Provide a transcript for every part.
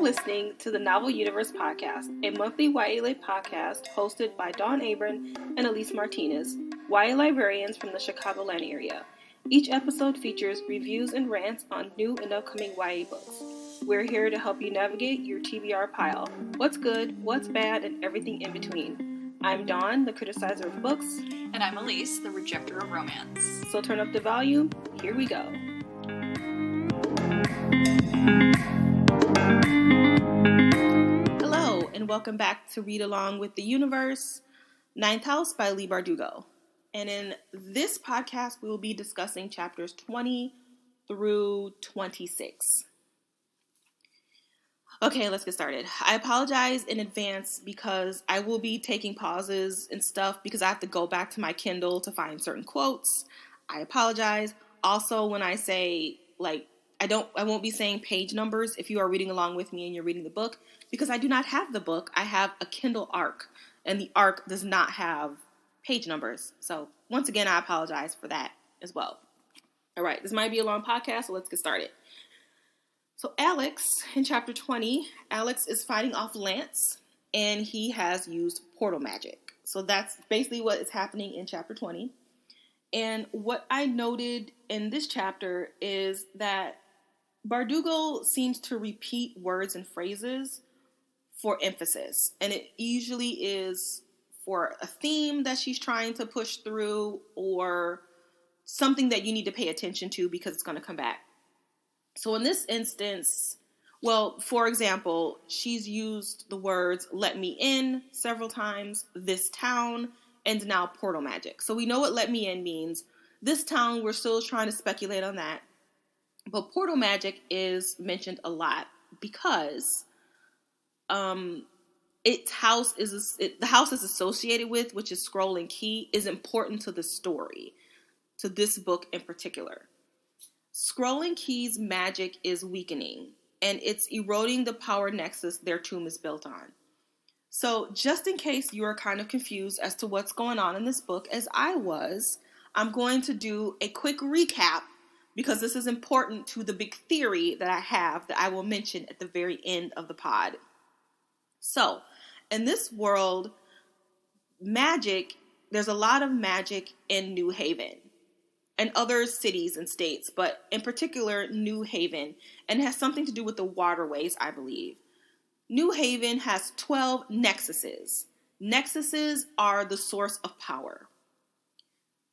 listening to the Novel Universe Podcast, a monthly YA podcast hosted by Dawn Abram and Elise Martinez, YA librarians from the Chicagoland area. Each episode features reviews and rants on new and upcoming YA books. We're here to help you navigate your TBR pile. What's good, what's bad, and everything in between. I'm Dawn, the criticizer of books. And I'm Elise, the rejecter of romance. So turn up the volume. Here we go. Hello, and welcome back to Read Along with the Universe, Ninth House by Leigh Bardugo. And in this podcast, we will be discussing chapters 20 through 26. Okay, let's get started. I apologize in advance because I will be taking pauses and stuff because I have to go back to my Kindle to find certain quotes. I apologize. Also, when I say, I won't be saying page numbers if you are reading along with me and you're reading the book because I do not have the book. I have a Kindle ARC, and the ARC does not have page numbers. So, once again, I apologize for that as well. All right, this might be a long podcast, so let's get started. So Alex, in chapter 20, Alex is fighting off Lance, and he has used portal magic. So that's basically what is happening in chapter 20. And what I noted in this chapter is that Bardugo seems to repeat words and phrases for emphasis. And it usually is for a theme that she's trying to push through or something that you need to pay attention to because it's going to come back. So in this instance, well, for example, she's used the words "let me in" several times, "this town," and now "portal magic." So we know what "let me in" means. This town, we're still trying to speculate on that. But portal magic is mentioned a lot because the house is associated with, which is Scrolling Key, is important to the story, to this book in particular. Scrolling Key's magic is weakening, and it's eroding the power nexus their tomb is built on. So just in case you are kind of confused as to what's going on in this book, as I was, I'm going to do a quick recap because this is important to the big theory that I have that I will mention at the very end of the pod. So, in this world, there's a lot of magic in New Haven and other cities and states, but in particular, New Haven, and it has something to do with the waterways, I believe. New Haven has 12 nexuses. Nexuses are the source of power.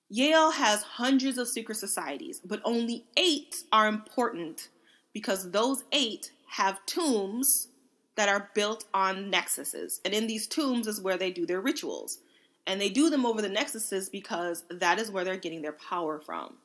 Yale has hundreds of secret societies, but only 8 are important because those 8 have tombs that are built on nexuses. And in these tombs is where they do their rituals. And they do them over the nexuses because that is where they're getting their power from.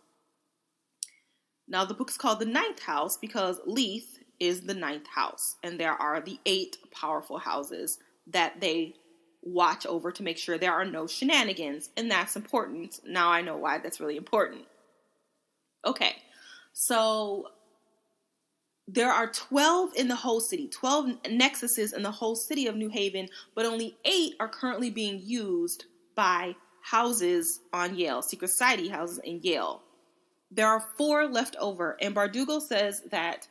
Now, the book's called The Ninth House because Leith is the ninth house. And there are the 8 powerful houses that they watch over to make sure there are no shenanigans. And that's important. Now I know why that's really important. Okay, so there are 12 in the whole city, 12 nexuses in the whole city of New Haven, but only 8 are currently being used by houses on Yale, secret society houses in Yale. There are 4 left over, and Bardugo says that,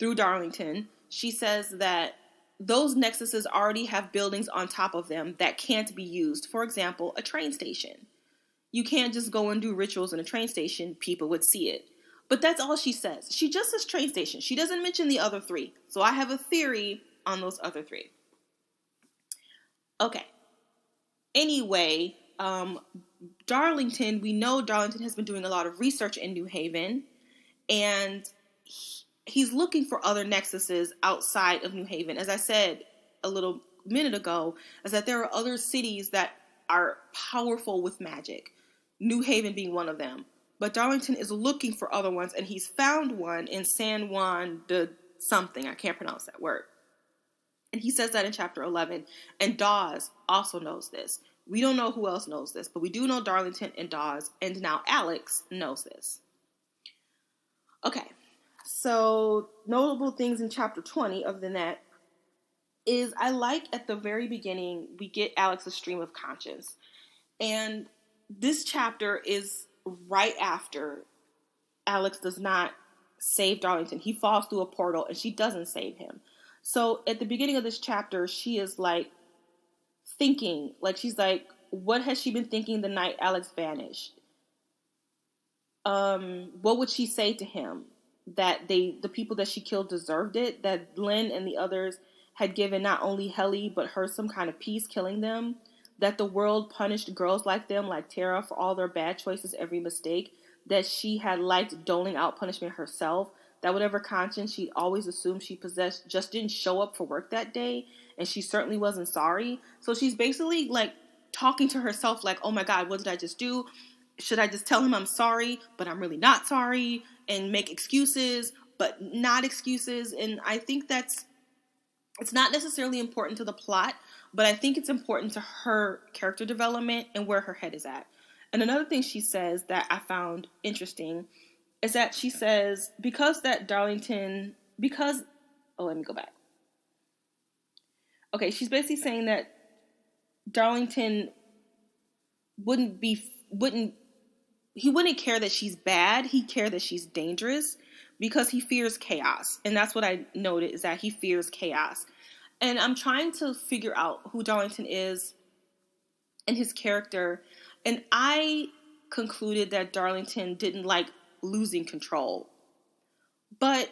through Darlington, she says that those nexuses already have buildings on top of them that can't be used. For example, a train station. You can't just go and do rituals in a train station, people would see it. But that's all she says. She just says train station. She doesn't mention the other 3. So I have a theory on those other 3. Okay. Anyway, Darlington, we know Darlington has been doing a lot of research in New Haven. And he's looking for other nexuses outside of New Haven. As I said a little minute ago, is that there are other cities that are powerful with magic. New Haven being one of them. But Darlington is looking for other ones, and he's found one in San Juan de something. I can't pronounce that word. And he says that in chapter 11. And Dawes also knows this. We don't know who else knows this, but we do know Darlington and Dawes, and now Alex knows this. Okay, so notable things in chapter 20, other than that, is I like at the very beginning, we get Alex's stream of conscience. And this chapter is right after Alex does not save Darlington. He falls through a portal and she doesn't save him. So at the beginning of this chapter, she is like thinking, like she's like, what has she been thinking the night Alex vanished? What would she say to him? That the people that she killed deserved it, that Lynn and the others had given not only Helly but her some kind of peace killing them, that the world punished girls like them, like Tara, for all their bad choices, every mistake, that she had liked doling out punishment herself, that whatever conscience she always assumed she possessed just didn't show up for work that day, and she certainly wasn't sorry. So she's basically like talking to herself like, oh my God, what did I just do? Should I just tell him I'm sorry, but I'm really not sorry, and make excuses, but not excuses? And I think it's not necessarily important to the plot, but I think it's important to her character development and where her head is at. And another thing she says that I found interesting is that she says, let me go back. Okay, she's basically saying that Darlington wouldn't care that she's bad. He'd care that she's dangerous because he fears chaos. And that's what I noted, is that he fears chaos. And I'm trying to figure out who Darlington is and his character. And I concluded that Darlington didn't like losing control. But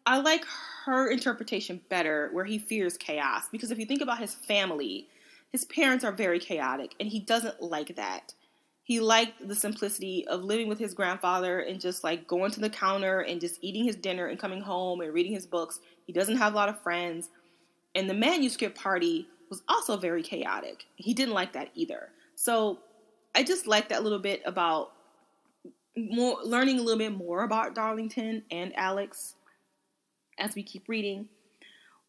I like her interpretation better, where he fears chaos. Because if you think about his family, his parents are very chaotic, and he doesn't like that. He liked the simplicity of living with his grandfather and just like going to the counter and just eating his dinner and coming home and reading his books. He doesn't have a lot of friends. And the manuscript party was also very chaotic. He didn't like that either. So I just like that little bit about learning a little bit more about Darlington and Alex as we keep reading.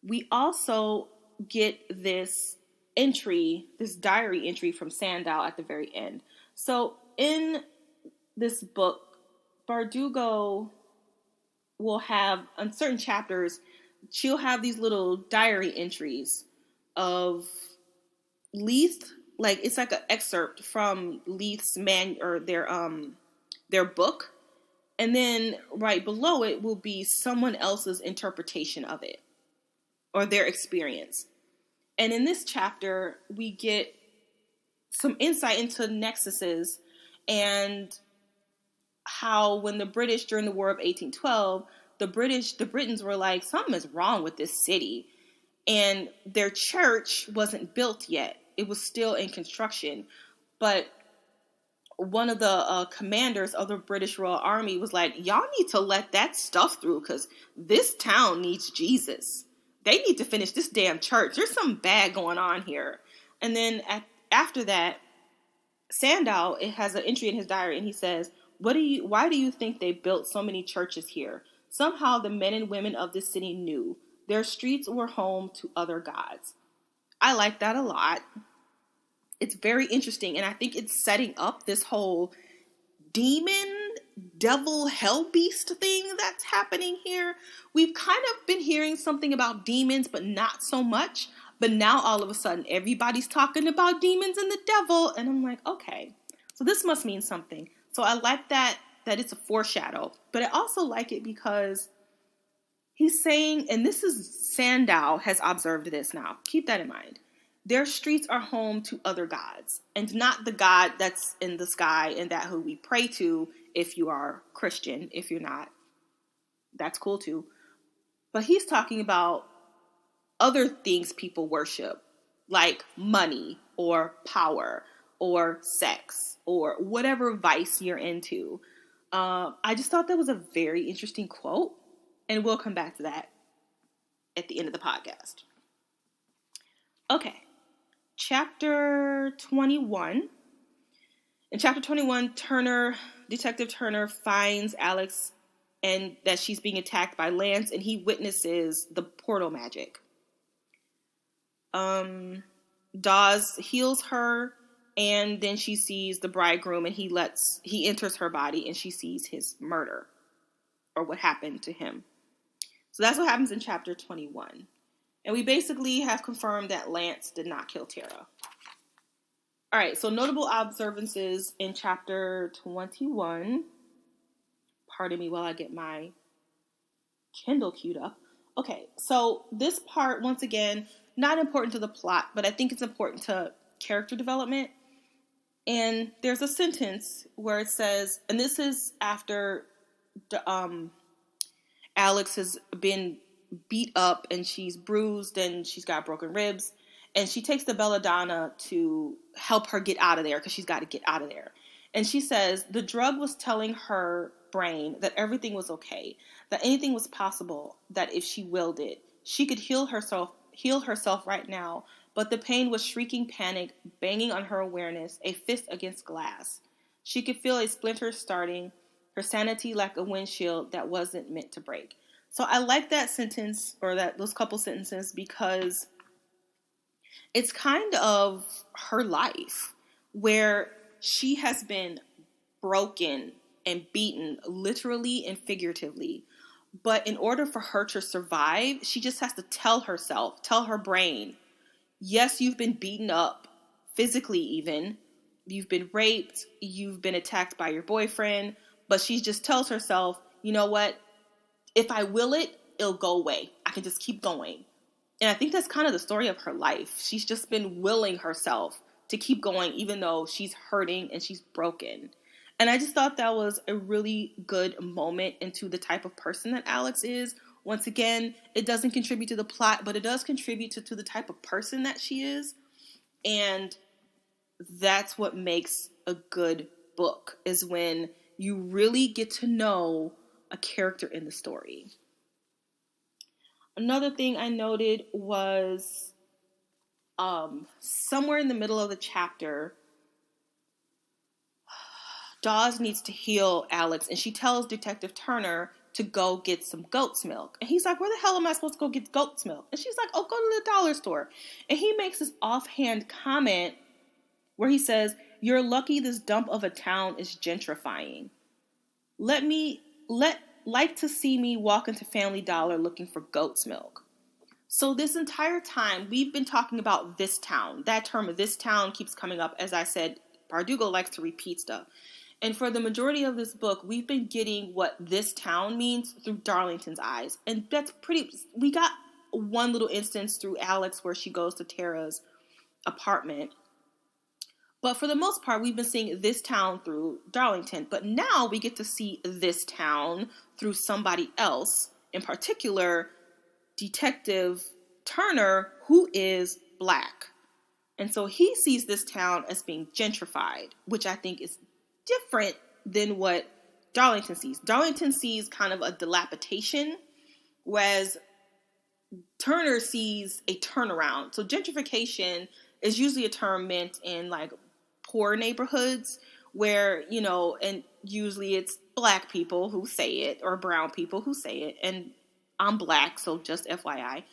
We also get this diary entry from Sandow at the very end. So in this book, Bardugo will have, on certain chapters, she'll have these little diary entries of Leith, like it's like an excerpt from Leith's their book, and then right below it will be someone else's interpretation of it or their experience. And in this chapter, we get some insight into nexuses and how when the British, during the War of 1812, the Britons were like, something is wrong with this city. And their church wasn't built yet. It was still in construction. But one of the commanders of the British Royal Army was like, y'all need to let that stuff through because this town needs Jesus. They need to finish this damn church. There's something bad going on here. And then after that, Sandow, it has an entry in his diary, and he says, why do you think they built so many churches here? Somehow the men and women of this city knew. Their streets were home to other gods. I like that a lot. It's very interesting, and I think it's setting up this whole demon, devil, hell beast thing that's happening here. We've kind of been hearing something about demons, but not so much. But now all of a sudden, everybody's talking about demons and the devil, and I'm like, okay, so this must mean something. So I like that it's a foreshadow, but I also like it because he's saying, and this is Sandow has observed this now, keep that in mind. Their streets are home to other gods, and not the God that's in the sky and that who we pray to if you are Christian. If you're not, that's cool too. But he's talking about other things people worship, like money or power or sex or whatever vice you're into. I just thought that was a very interesting quote, and we'll come back to that at the end of the podcast. Okay. Chapter 21. In chapter 21, Detective Turner finds Alex and that she's being attacked by Lance, and he witnesses the portal magic. Dawes heals her, and then she sees the bridegroom, and he enters her body, and she sees his murder, or what happened to him. So that's what happens in chapter 21. And we basically have confirmed that Lance did not kill Tara. All right, so notable observances in chapter 21. Pardon me while I get my Kindle queued up. Okay, so this part, once again, not important to the plot, but I think it's important to character development. And there's a sentence where it says, and this is after Alex has been beat up and she's bruised and she's got broken ribs. And she takes the belladonna to help her get out of there because she's got to get out of there. And she says the drug was telling her brain that everything was okay, that anything was possible, that if she willed it, she could heal herself right now. But the pain was shrieking panic, banging on her awareness, a fist against glass. She could feel a splinter starting, her sanity like a windshield that wasn't meant to break. So I like that sentence, or those couple sentences, because it's kind of her life where she has been broken and beaten literally and figuratively. But in order for her to survive, she just has to tell her brain, yes, you've been beaten up, physically even. You've been raped. You've been attacked by your boyfriend. But she just tells herself, you know what? If I will it, it'll go away. I can just keep going. And I think that's kind of the story of her life. She's just been willing herself to keep going even though she's hurting and she's broken. And I just thought that was a really good moment into the type of person that Alex is. Once again, it doesn't contribute to the plot, but it does contribute to the type of person that she is. And that's what makes a good book, is when you really get to know a character in the story. Another thing I noted was somewhere in the middle of the chapter, Dawes needs to heal Alex, and she tells Detective Turner to go get some goat's milk. And he's like, where the hell am I supposed to go get goat's milk? And she's like, oh, go to the dollar store. And he makes this offhand comment where he says, you're lucky this dump of a town is gentrifying. Like to see me walk into Family Dollar looking for goat's milk. So this entire time, we've been talking about this town. That term of this town keeps coming up. As I said, Bardugo likes to repeat stuff. And for the majority of this book, we've been getting what this town means through Darlington's eyes. And that's we got one little instance through Alex where she goes to Tara's apartment. But for the most part, we've been seeing this town through Darlington. But now we get to see this town through somebody else, in particular, Detective Turner, who is Black. And so he sees this town as being gentrified, which I think is different than what Darlington sees. Darlington sees kind of a dilapidation, whereas Turner sees a turnaround. So gentrification is usually a term meant in like poor neighborhoods where, and usually it's Black people who say it or brown people who say it. And I'm Black, so just FYI.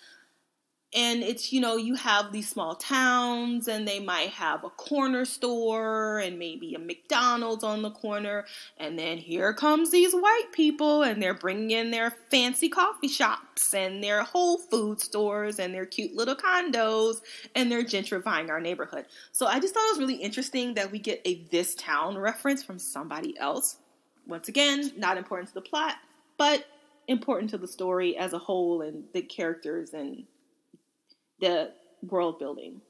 And it's, you have these small towns and they might have a corner store and maybe a McDonald's on the corner. And then here comes these white people and they're bringing in their fancy coffee shops and their Whole Food stores and their cute little condos, and they're gentrifying our neighborhood. So I just thought it was really interesting that we get a this town reference from somebody else. Once again, not important to the plot, but important to the story as a whole and the characters and the world building.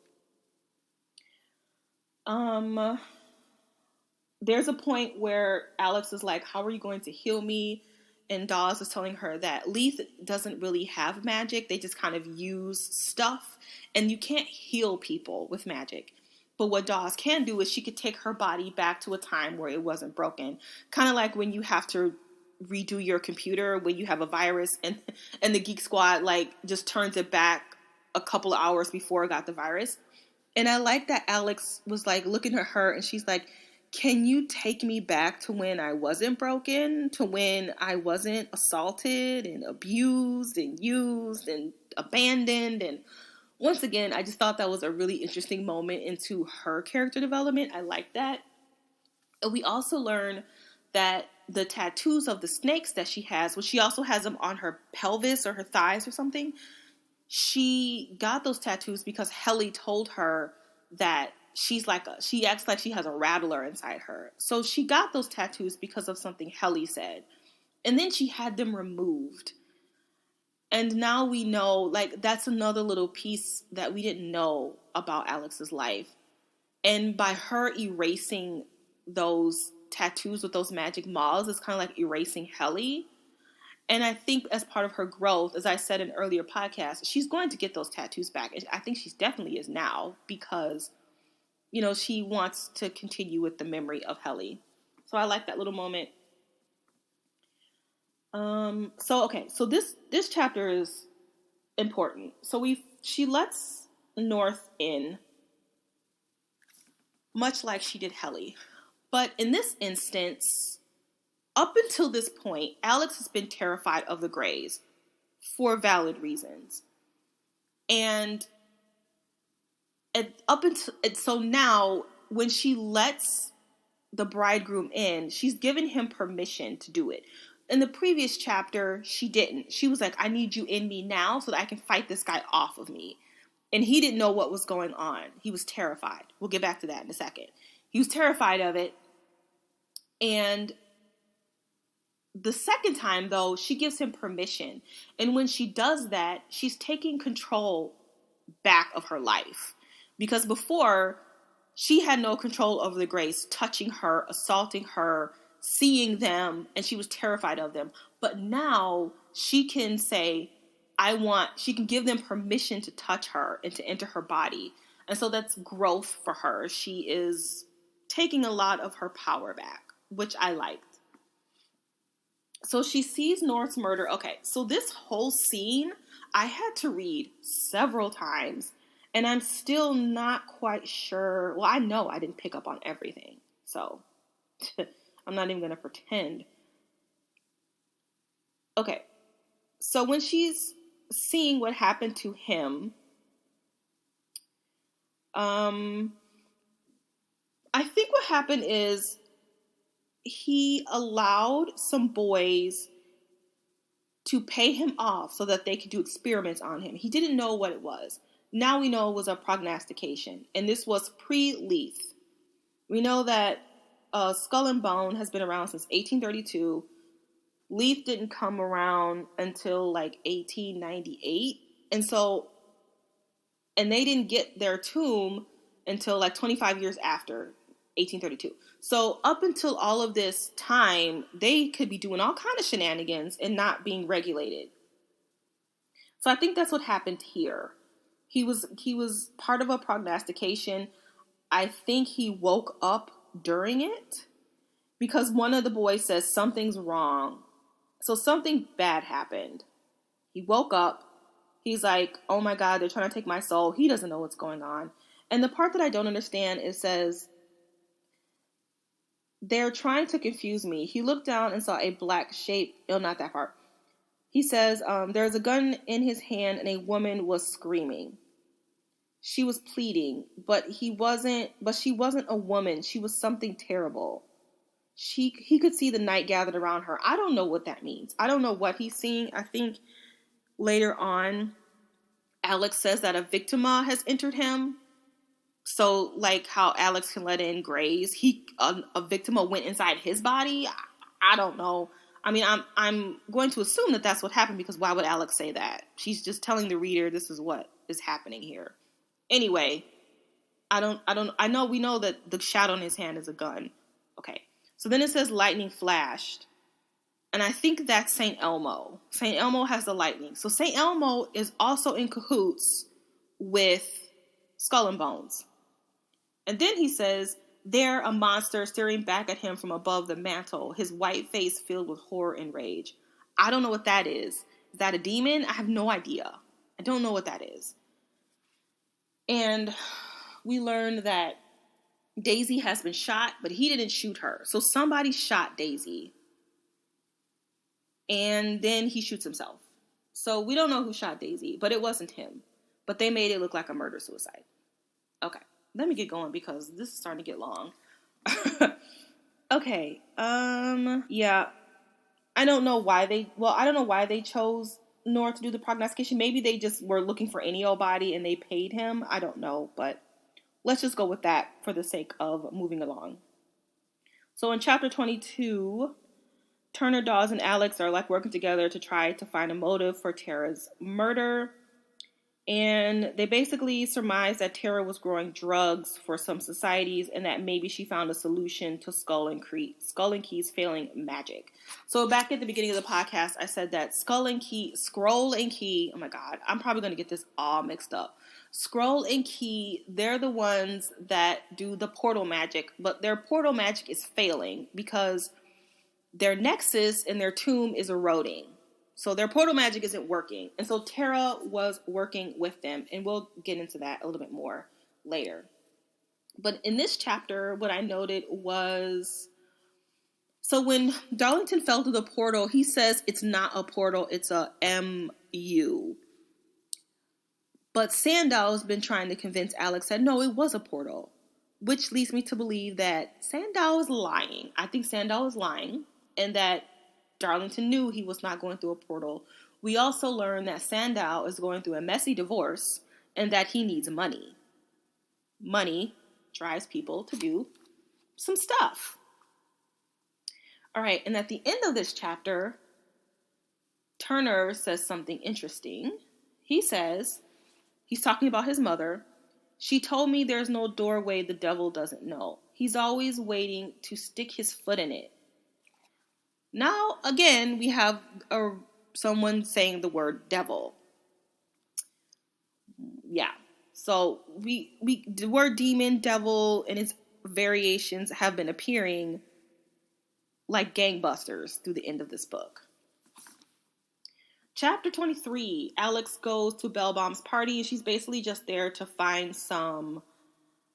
There's a point where Alex is like, how are you going to heal me? And Dawes is telling her that Leith doesn't really have magic. They just kind of use stuff. And you can't heal people with magic. But what Dawes can do is she could take her body back to a time where it wasn't broken. Kind of like when you have to redo your computer when you have a virus and the Geek Squad just turns it back a couple of hours before it got the virus. And I like that Alex was looking at her and she's like, can you take me back to when I wasn't broken, to when I wasn't assaulted and abused and used and abandoned? And once again, I just thought that was a really interesting moment into her character development. I like that. And we also learn that the tattoos of the snakes that she has, well, she also has them on her pelvis or her thighs or something. She got those tattoos because Helly told her that she acts like she has a rattler inside her. So she got those tattoos because of something Helly said. And then she had them removed. And now we know, like, that's another little piece that we didn't know about Alex's life. And by her erasing those tattoos with those magic moths, it's kind of like erasing Helly. And I think as part of her growth, as I said in earlier podcasts, she's going to get those tattoos back. I think she definitely is now because, you know, she wants to continue with the memory of Helly. So I like that little moment. So this chapter is important. So she lets North in, much like she did Helly. But in this instance, up until this point, Alex has been terrified of the Greys for valid reasons. And so now, when she lets the bridegroom in, she's given him permission to do it. In the previous chapter, she didn't. She was like, I need you in me now so that I can fight this guy off of me. And he didn't know what was going on. He was terrified. We'll get back to that in a second. He was terrified of it. And the second time, though, she gives him permission. And when she does that, she's taking control back of her life. Because before, she had no control over the Greys touching her, assaulting her, seeing them, and she was terrified of them. But now she can say, she can give them permission to touch her and to enter her body. And so that's growth for her. She is taking a lot of her power back, which I liked. So she sees North's murder. Okay, so this whole scene, I had to read several times, and I'm still not quite sure. Well, I know I didn't pick up on everything, so I'm not even going to pretend. Okay, so when she's seeing what happened to him, I think what happened is he allowed some boys to pay him off so that they could do experiments on him. He didn't know what it was. Now we know it was a prognostication, and this was pre-Leith. We know that Skull and Bone has been around since 1832. Leith didn't come around until like 1898, and they didn't get their tomb until like 25 years after 1832. So up until all of this time, they could be doing all kind of shenanigans and not being regulated. So I think that's what happened here. He was part of a prognostication. I think he woke up during it because one of the boys says something's wrong. So something bad happened. He woke up. He's like, oh my God, they're trying to take my soul. He doesn't know what's going on. And the part that I don't understand, it says, they're trying to confuse me. He looked down and saw a black shape. Oh, not that part. He says, there's a gun in his hand and a woman was screaming. She was pleading, but she wasn't a woman. She was something terrible. He could see the night gathered around her. I don't know what that means. I don't know what he's seeing. I think later on, Alex says that a victima has entered him. So, like how Alex can let in Greys, a victima went inside his body. I don't know. I mean, I'm going to assume that that's what happened because why would Alex say that? She's just telling the reader this is what is happening here. Anyway, I know we know that the shadow in his hand is a gun. Okay. So then it says lightning flashed. And I think that's St. Elmo. St. Elmo has the lightning. So St. Elmo is also in cahoots with Skull and Bones. And then he says, there a monster staring back at him from above the mantle, his white face filled with horror and rage. I don't know what that is. Is that a demon? I have no idea. I don't know what that is. And we learned that Daisy has been shot, but he didn't shoot her. So somebody shot Daisy. And then he shoots himself. So we don't know who shot Daisy, but it wasn't him. But they made it look like a murder-suicide. Okay, let me get going because this is starting to get long. Okay, yeah. I don't know why they chose North to do the prognostication. Maybe they just were looking for any old body and they paid him. I don't know, but let's just go with that for the sake of moving along. So in chapter 22, Turner, Dawes, and Alex are like working together to try to find a motive for Tara's murder. And they basically surmise that Tara was growing drugs for some societies and that maybe she found a solution to Skull and Key's failing magic. So back at the beginning of the podcast, I said that Scroll and Key, oh my God, I'm probably going to get this all mixed up. Scroll and Key, they're the ones that do the portal magic, but their portal magic is failing because their nexus in their tomb is eroding. So their portal magic isn't working. And so Tara was working with them. And we'll get into that a little bit more later. But in this chapter, what I noted was... So when Darlington fell through the portal, he says it's not a portal, it's a MU. But Sandow's been trying to convince Alex that no, it was a portal. Which leads me to believe that Sandow is lying. I think Sandow is lying. And that Darlington knew he was not going through a portal. We also learned that Sandow is going through a messy divorce and that he needs money. Money drives people to do some stuff. All right, and at the end of this chapter, Turner says something interesting. He says, he's talking about his mother. She told me there's no doorway the devil doesn't know. He's always waiting to stick his foot in it. Now, again, we have someone saying the word devil. Yeah. So the word demon, devil, and its variations have been appearing like gangbusters through the end of this book. Chapter 23, Alex goes to Bellbaum's party, and she's basically just there to find some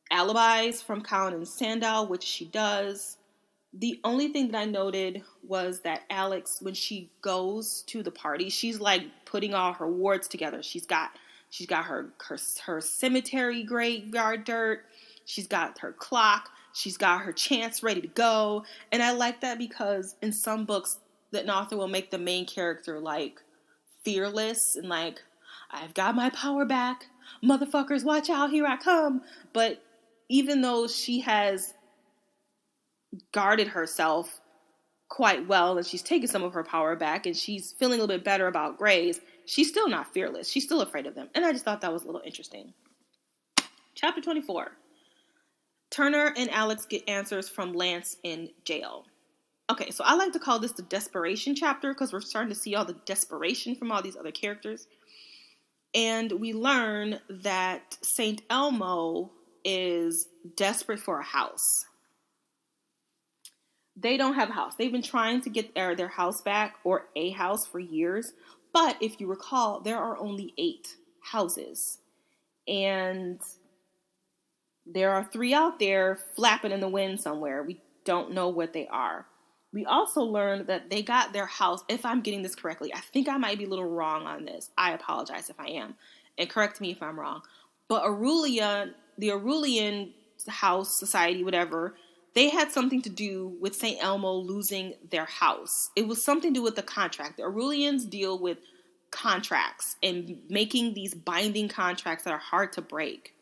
alibis from Colin and Sandow, which she does. The only thing that I noted was that Alex, when she goes to the party, she's like putting all her wards together. She's got her cemetery graveyard dirt. She's got her clock. She's got her chants ready to go. And I like that because in some books, the author will make the main character like fearless and like, I've got my power back. Motherfuckers, watch out, here I come. But even though she has guarded herself quite well and she's taken some of her power back and she's feeling a little bit better about Grays, she's still not fearless. She's still afraid of them. And I just thought that was a little interesting. Chapter 24. Turner and Alex get answers from Lance in jail. Okay, so I like to call this the desperation chapter because we're starting to see all the desperation from all these other characters. And we learn that St. Elmo is desperate for a house. They don't have a house. They've been trying to get their house back, or a house, for years. But if you recall, there are only 8 houses. And there are 3 out there flapping in the wind somewhere. We don't know what they are. We also learned that they got their house, if I'm getting this correctly. I think I might be a little wrong on this. I apologize if I am. And correct me if I'm wrong. But the Aurelian House Society, whatever, they had something to do with St. Elmo losing their house. It was something to do with the contract. The Aurelians deal with contracts and making these binding contracts that are hard to break.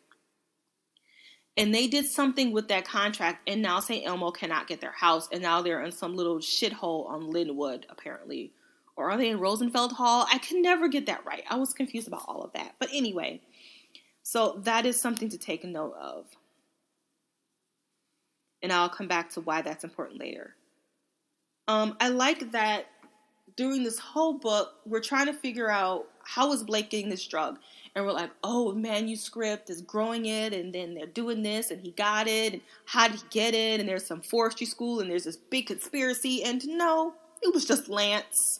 And they did something with that contract, and now St. Elmo cannot get their house, and now they're in some little shithole on Linwood, apparently. Or are they in Rosenfeld Hall? I can never get that right. I was confused about all of that. But anyway, so that is something to take a note of. And I'll come back to why that's important later. I like that during this whole book, we're trying to figure out how is Blake getting this drug. And we're like, oh, manuscript is growing it, and then they're doing this, and he got it, and how did he get it? And there's some forestry school, and there's this big conspiracy. And no, it was just Lance.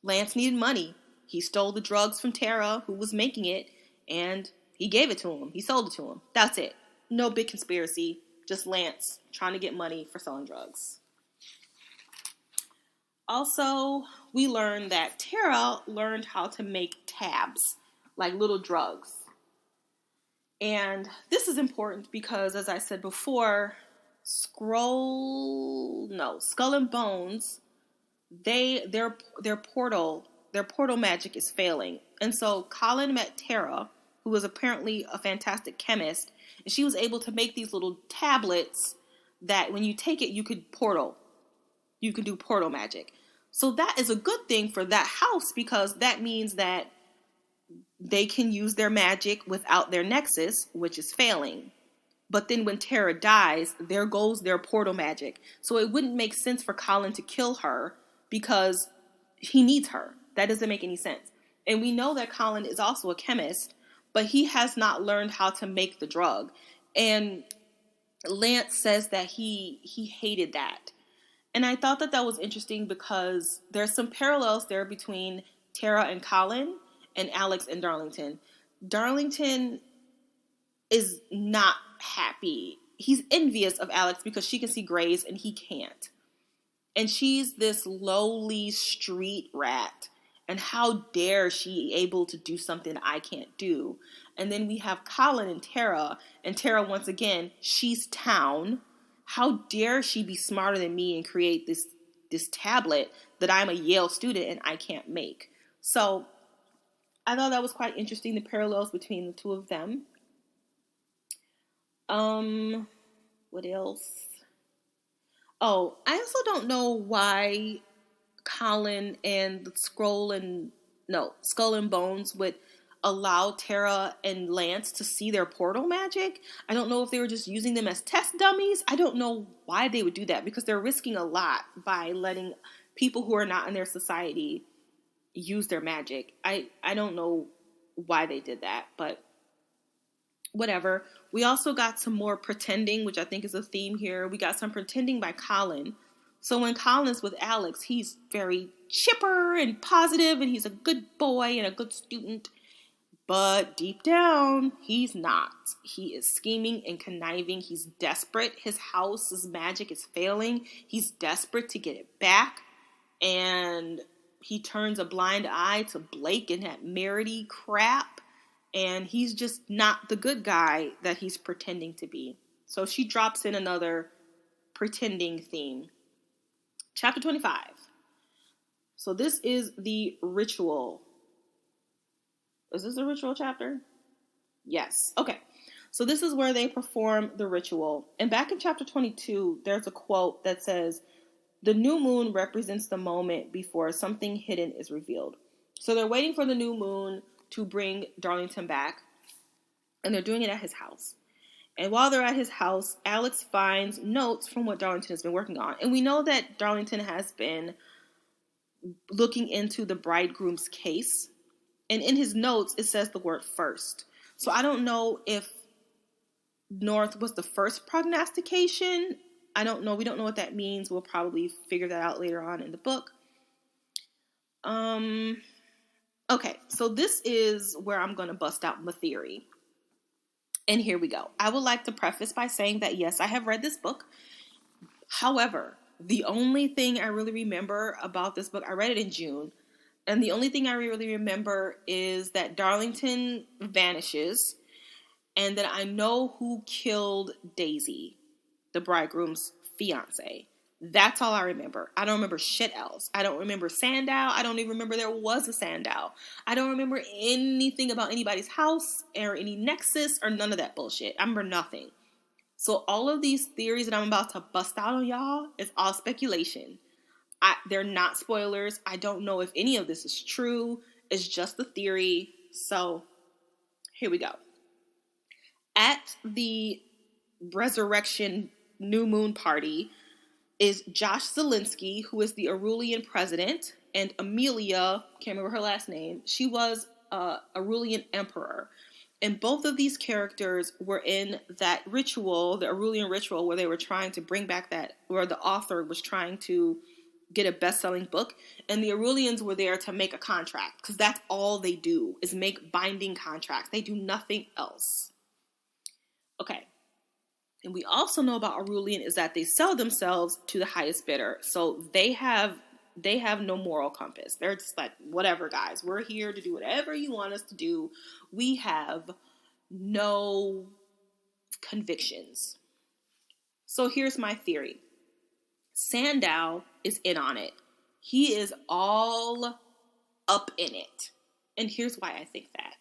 Lance needed money. He stole the drugs from Tara, who was making it, and he gave it to him. He sold it to him. That's it. No big conspiracy. Just Lance trying to get money for selling drugs. Also, we learned that Tara learned how to make tabs, like little drugs. And this is important because, as I said before, Skull and Bones, their portal magic is failing. And so Colin met Tara, who was apparently a fantastic chemist, and she was able to make these little tablets that when you take it, you could portal. You can do portal magic. So that is a good thing for that house because that means that they can use their magic without their nexus, which is failing. But then when Tara dies, there goes their portal magic. So it wouldn't make sense for Colin to kill her because he needs her. That doesn't make any sense. And we know that Colin is also a chemist, but he has not learned how to make the drug. And Lance says that he hated that. And I thought that was interesting because there's some parallels there between Tara and Colin and Alex and Darlington. Darlington is not happy. He's envious of Alex because she can see grays and he can't. And she's this lowly street rat. And how dare she able to do something I can't do? And then we have Colin and Tara once again, she's town. How dare she be smarter than me and create this tablet that I'm a Yale student and I can't make? So I thought that was quite interesting, the parallels between the two of them. What else? Oh, I also don't know why Colin and the Skull and Bones would allow Tara and Lance to see their portal magic. I don't know if they were just using them as test dummies. I don't know why they would do that because they're risking a lot by letting people who are not in their society use their magic. I don't know why they did that, but whatever. We also got some more pretending, which I think is a theme here. We got some pretending by Colin. So when Colin's with Alex, he's very chipper and positive, and he's a good boy and a good student. But deep down, he's not. He is scheming and conniving. He's desperate. His house's magic is failing. He's desperate to get it back. And he turns a blind eye to Blake and that Merity crap. And he's just not the good guy that he's pretending to be. So she drops in another pretending theme. Chapter 25. So this is the ritual. Is this a ritual chapter? Yes. Okay. So this is where they perform the ritual. And back in chapter 22, there's a quote that says, "The new moon represents the moment before something hidden is revealed." So they're waiting for the new moon to bring Darlington back. And they're doing it at his house. And while they're at his house, Alex finds notes from what Darlington has been working on. And we know that Darlington has been looking into the bridegroom's case. And in his notes, it says the word first. So I don't know if North was the first prognostication. I don't know. We don't know what that means. We'll probably figure that out later on in the book. Okay, so this is where I'm going to bust out my theory. And here we go. I would like to preface by saying that, yes, I have read this book. However, the only thing I really remember about this book, I read it in June, and the only thing I really remember is that Darlington vanishes, and that I know who killed Daisy, the bridegroom's fiance. That's all I remember. I don't remember shit else. I don't remember Sandow. I don't even remember there was a Sandow. I don't remember anything about anybody's house or any nexus or none of that bullshit. I remember nothing. So all of these theories that I'm about to bust out on y'all is all speculation. They're not spoilers. I don't know if any of this is true. It's just a theory. So here we go. At the resurrection new moon party is Josh Zelinsky, who is the Arulian president, and Amelia, can't remember her last name, she was Arulian emperor. And both of these characters were in that ritual, the Arulian ritual, where they were trying to bring back where the author was trying to get a best-selling book. And the Arulians were there to make a contract, because that's all they do, is make binding contracts. They do nothing else. Okay. And we also know about Arulian is that they sell themselves to the highest bidder. So they have no moral compass. They're just like, whatever, guys. We're here to do whatever you want us to do. We have no convictions. So here's my theory. Sandow is in on it. He is all up in it. And here's why I think that.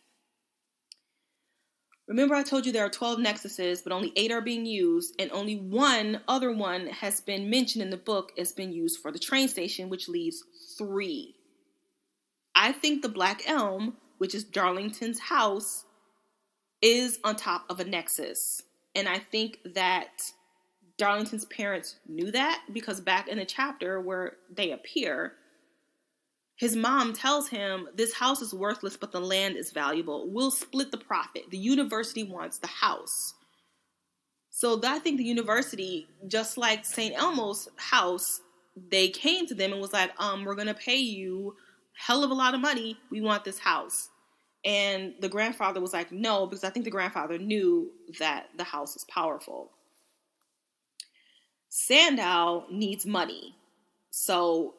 Remember I told you there are 12 nexuses, but only 8 are being used, and only one other one has been mentioned in the book. It's been used for the train station, which leaves 3. I think the Black Elm, which is Darlington's house, is on top of a nexus. And I think that Darlington's parents knew that, because back in the chapter where they appear, his mom tells him, this house is worthless, but the land is valuable. We'll split the profit. The university wants the house. So I think the university, just like St. Elmo's house, they came to them and was like, we're going to pay you hell of a lot of money. We want this house. And the grandfather was like, no, because I think the grandfather knew that the house is powerful. Sandow needs money. So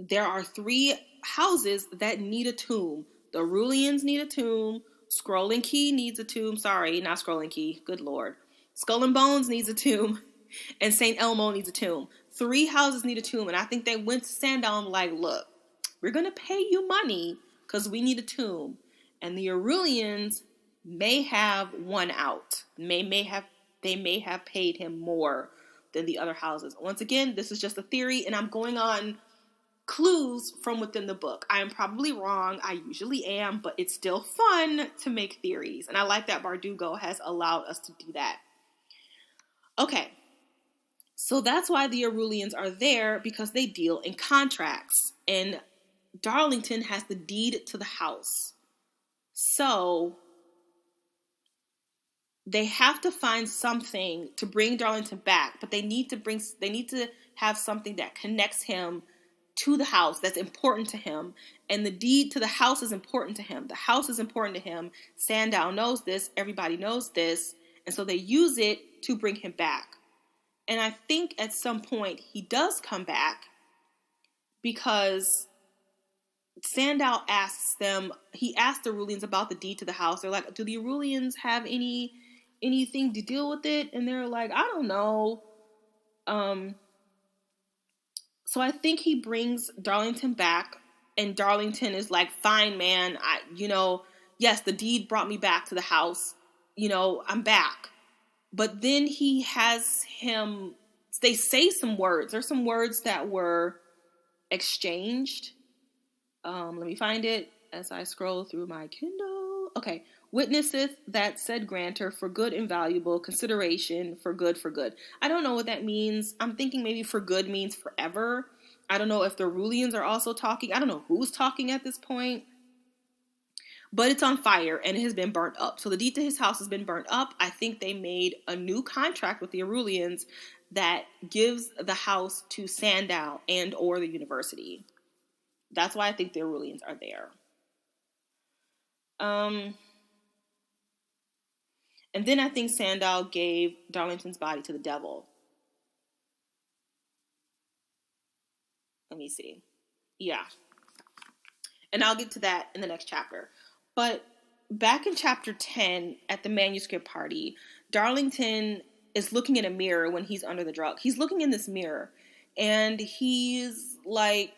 there are 3 houses that need a tomb. The Aurelians need a tomb. Scroll and Key needs a tomb. Sorry, not Scroll and Key. Good Lord. Skull and Bones needs a tomb. And St. Elmo needs a tomb. 3 houses need a tomb. And I think they went to Sandow and like, look, we're going to pay you money because we need a tomb. And the Aurelians may have won out. They may have paid him more than the other houses. Once again, this is just a theory, and I'm going on clues from within the book. I am probably wrong. I usually am, but it's still fun to make theories. And I like that Bardugo has allowed us to do that. Okay. So that's why the Aurelians are there, because they deal in contracts. And Darlington has the deed to the house. So they have to find something to bring Darlington back, but they need to have something that connects him to the house that's important to him. And the deed to the house is important to him. The house is important to him. Sandow knows this. Everybody knows this. And so they use it to bring him back. And I think at some point he does come back, because Sandow asks them, he asked the Aurelians about the deed to the house. They're like, do the Aurelians have anything to deal with it? And they're like, I don't know. So I think he brings Darlington back, and Darlington is like, fine, man. Yes, the deed brought me back to the house. I'm back. But then he has him, they say some words. There's some words that were exchanged. Let me find it as I scroll through my Kindle. Okay. Witnesseth that said grantor for good invaluable consideration for good. I don't know what that means. I'm thinking maybe for good means forever. I don't know if the Aurelians are also talking. I don't know who's talking at this point. But it's on fire and it has been burnt up. So the deed to his house has been burnt up. I think they made a new contract with the Aurelians that gives the house to Sandow and or the university. That's why I think the Aurelians are there. And then I think Sandow gave Darlington's body to the devil. Let me see. Yeah. And I'll get to that in the next chapter. But back in chapter 10 at the manuscript party, Darlington is looking in a mirror when he's under the drug. He's looking in this mirror and he's like,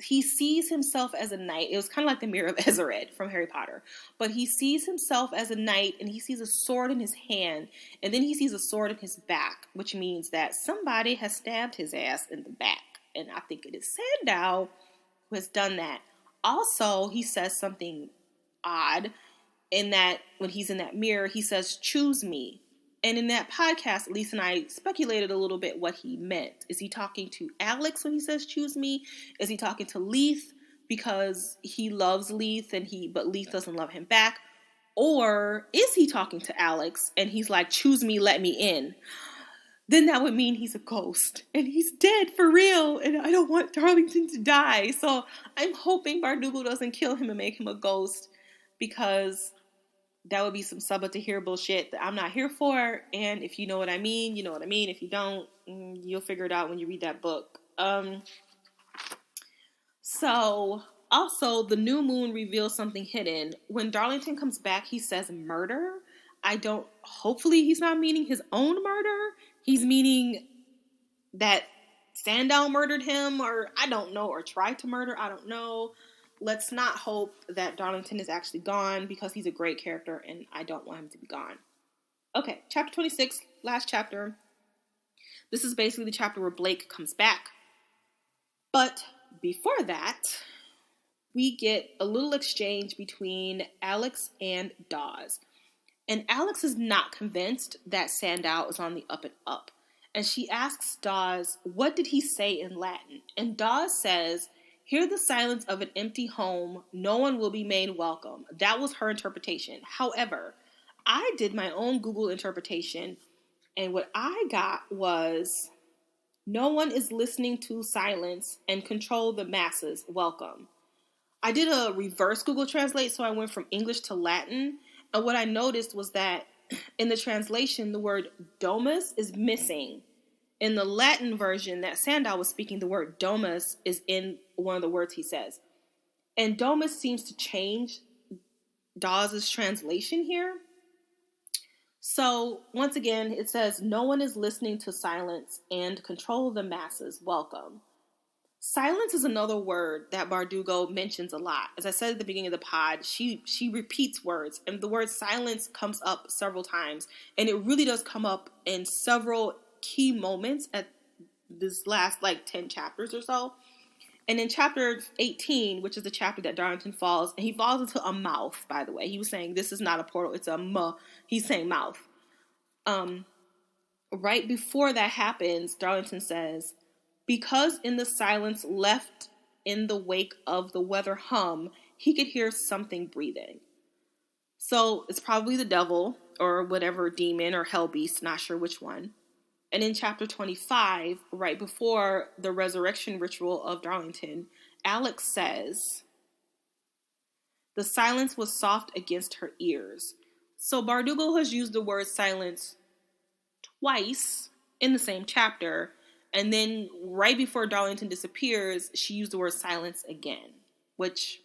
he sees himself as a knight. It was kind of like the mirror of Ezered from Harry Potter. But he sees himself as a knight and he sees a sword in his hand. And then he sees a sword in his back, which means that somebody has stabbed his ass in the back. And I think it is Sandow who has done that. Also, he says something odd in that when he's in that mirror, he says, choose me. And in that podcast, Lisa and I speculated a little bit what he meant. Is he talking to Alex when he says choose me? Is he talking to Leith because he loves Leith but Leith doesn't love him back? Or is he talking to Alex and he's like, choose me, let me in? Then that would mean he's a ghost and he's dead for real. And I don't want Darlington to die. So I'm hoping Bardugo doesn't kill him and make him a ghost, because that would be some Saba Tahir bullshit that I'm not here for. And if you know what I mean, you know what I mean. If you don't, you'll figure it out when you read that book. So also the new moon reveals something hidden. When Darlington comes back, he says murder. Hopefully he's not meaning his own murder. He's meaning that Sandow murdered him, or I don't know, or tried to murder. I don't know. let's not hope that Darlington is actually gone, because he's a great character and I don't want him to be gone. Okay, chapter 26, last chapter. This is basically the chapter where Blake comes back. But before that, we get a little exchange between Alex and Dawes. And Alex is not convinced that Sandow is on the up and up. And she asks Dawes, what did he say in Latin? And Dawes says, hear the silence of an empty home, no one will be made welcome. That was her interpretation. However, I did my own Google interpretation, and what I got was, no one is listening to silence and control the masses, welcome. I did a reverse Google Translate, so I went from English to Latin, and what I noticed was that in the translation, the word domus is missing. In the Latin version that Sandow was speaking, the word domus is in one of the words he says. And domus seems to change Dawes' translation here. So, once again, it says, no one is listening to silence and control the masses, welcome. Silence is another word that Bardugo mentions a lot. As I said at the beginning of the pod, she repeats words, and the word silence comes up several times, and it really does come up in several key moments at this last 10 chapters or so. And in chapter 18, which is the chapter that Darlington falls, and he falls into a mouth, by the way. He was saying this is not a portal, it's a m. He's saying mouth. Right before that happens, Darlington says, because in the silence left in the wake of the weather hum, he could hear something breathing. So it's probably the devil or whatever demon or hell beast, not sure which one. And in chapter 25, right before the resurrection ritual of Darlington, Alex says, the silence was soft against her ears. So Bardugo has used the word silence twice in the same chapter. And then right before Darlington disappears, she used the word silence again, which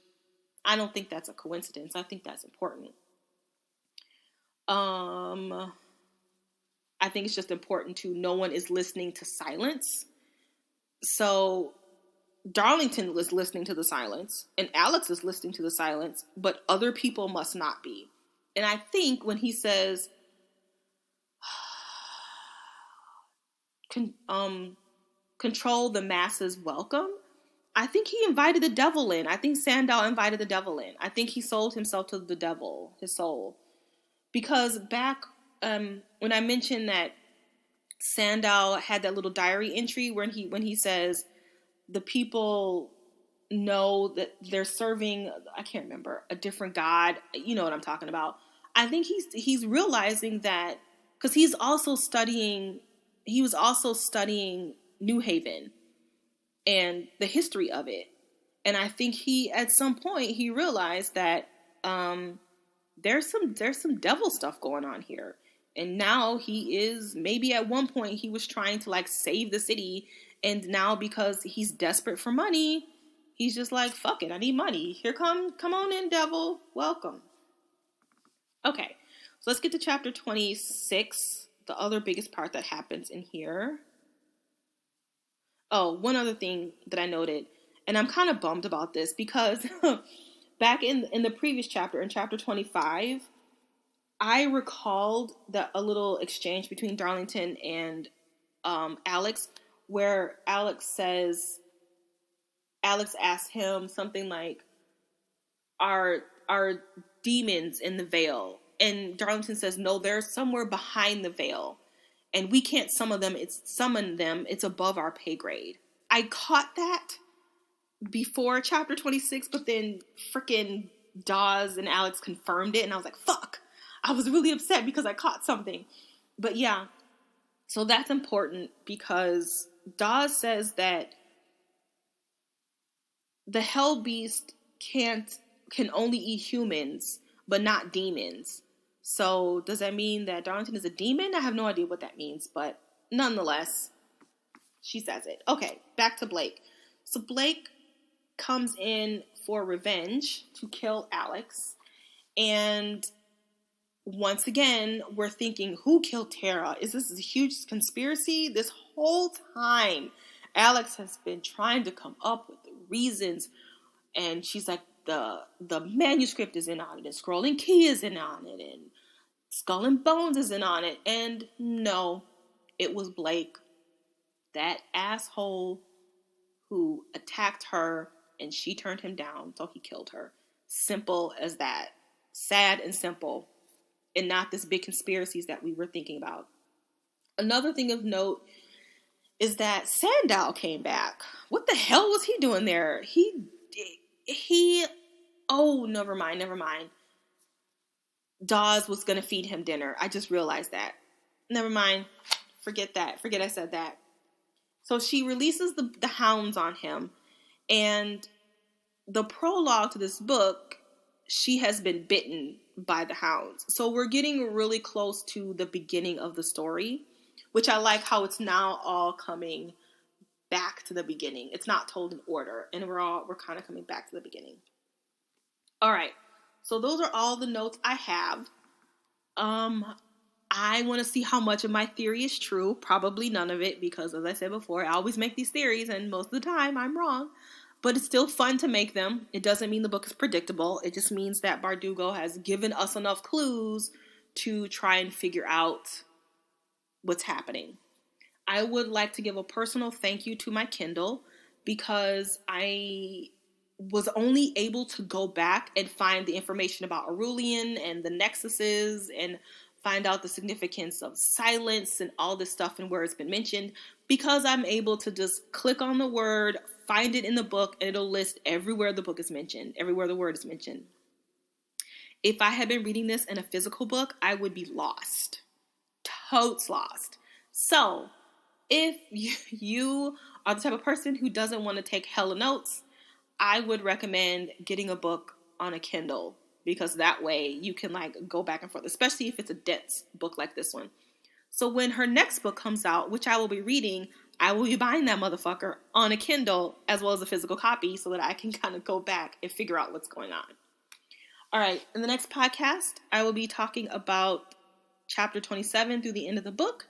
I don't think that's a coincidence. I think that's important. I think it's just important to no one is listening to silence. So Darlington was listening to the silence and Alex is listening to the silence, but other people must not be. And I think when he says, control the masses, welcome, I think he invited the devil in. I think Sandow invited the devil in. I think he sold himself to the devil, his soul. Because back when I mentioned that Sandow had that little diary entry when he says the people know that they're serving, I can't remember, a different god. You know what I'm talking about. I think he's realizing that because he was also studying New Haven and the history of it. And I think at some point he realized that there's some devil stuff going on here. And now he is, maybe at one point he was trying to save the city, and now because he's desperate for money, he's just like, fuck it, I need money. Here come on in, devil. Welcome. Okay, so let's get to chapter 26, the other biggest part that happens in here. Oh, one other thing that I noted, and I'm kind of bummed about this because back in the previous chapter, in chapter 25, I recalled that a little exchange between Darlington and Alex, where Alex asks him something like, are demons in the veil? And Darlington says, no, they're somewhere behind the veil. And we can't summon them. It's above our pay grade. I caught that before chapter 26, but then freaking Dawes and Alex confirmed it. And I was like, fuck. I was really upset because I caught something. But yeah, so that's important because Dawes says that the hell beast can only eat humans, but not demons. So does that mean that Darlington is a demon? I have no idea what that means, but nonetheless, she says it. Okay, back to Blake. So Blake comes in for revenge to kill Alex. And once again, we're thinking, who killed Tara? Is this a huge conspiracy? This whole time, Alex has been trying to come up with the reasons. And she's like, the manuscript is in on it, and Scrolling Key is in on it, and Skull and Bones is in on it. And no, it was Blake, that asshole who attacked her, and she turned him down, so he killed her. Simple as that. Sad and simple. And not this big conspiracies that we were thinking about. Another thing of note is that Sandow came back. What the hell was he doing there? Oh, never mind. Dawes was going to feed him dinner. I just realized that. Never mind. Forget that. Forget I said that. So she releases the hounds on him. And the prologue to this book, she has been bitten by the hounds. So we're getting really close to the beginning of the story, which I like how it's now all coming back to the beginning. It's not told in order, and we're kind of coming back to the beginning. All right. So those are all the notes I have. I want to see how much of my theory is true. Probably none of it, because as I said before, I always make these theories, and most of the time I'm wrong. But it's still fun to make them. It doesn't mean the book is predictable. It just means that Bardugo has given us enough clues to try and figure out what's happening. I would like to give a personal thank you to my Kindle, because I was only able to go back and find the information about Aurelian and the Nexuses and find out the significance of silence and all this stuff and where it's been mentioned, because I'm able to just click on the word, find it in the book, and it'll list everywhere the book is mentioned, everywhere the word is mentioned. If I had been reading this in a physical book, I would be lost. Totes lost. So, if you are the type of person who doesn't want to take hella notes, I would recommend getting a book on a Kindle, because that way you can go back and forth, especially if it's a dense book like this one. So when her next book comes out, which I will be reading, I will be buying that motherfucker on a Kindle as well as a physical copy, so that I can kind of go back and figure out what's going on. All right, in the next podcast, I will be talking about chapter 27 through the end of the book.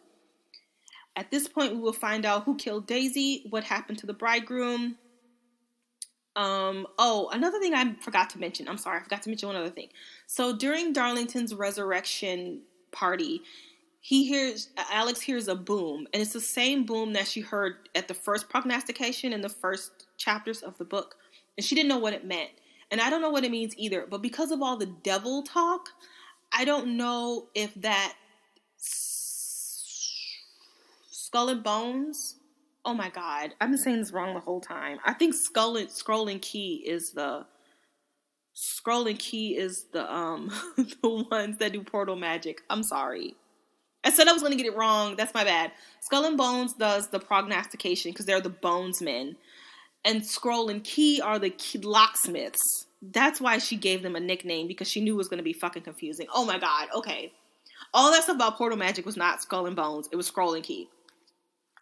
At this point, we will find out who killed Daisy, what happened to the bridegroom. Another thing I forgot to mention. I'm sorry, I forgot to mention one other thing. So during Darlington's resurrection party, Alex hears a boom, and it's the same boom that she heard at the first prognostication in the first chapters of the book, and she didn't know what it meant. And I don't know what it means either, but because of all the devil talk, I don't know if that Skull and Bones. Oh my God, I've been saying this wrong the whole time. I think Scrolling Key is the the ones that do portal magic. I'm sorry. I said I was going to get it wrong. That's my bad. Skull and Bones does the prognostication because they're the bonesmen. And Scroll and Key are the locksmiths. That's why she gave them a nickname, because she knew it was going to be fucking confusing. Oh my God, okay. All that stuff about portal magic was not Skull and Bones. It was Scroll and Key.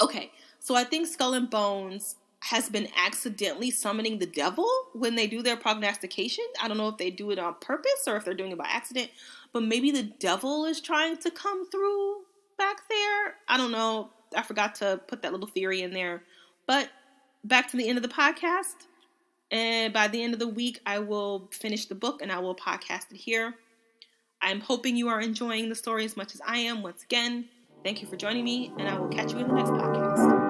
Okay, so I think Skull and Bones has been accidentally summoning the devil when they do their prognostication. I don't know if they do it on purpose or if they're doing it by accident, but maybe the devil is trying to come through back there. I don't know. I forgot to put that little theory in there. But back to the end of the podcast. And by the end of the week, I will finish the book and I will podcast it here. I'm hoping you are enjoying the story as much as I am. Once again, thank you for joining me, and I will catch you in the next podcast.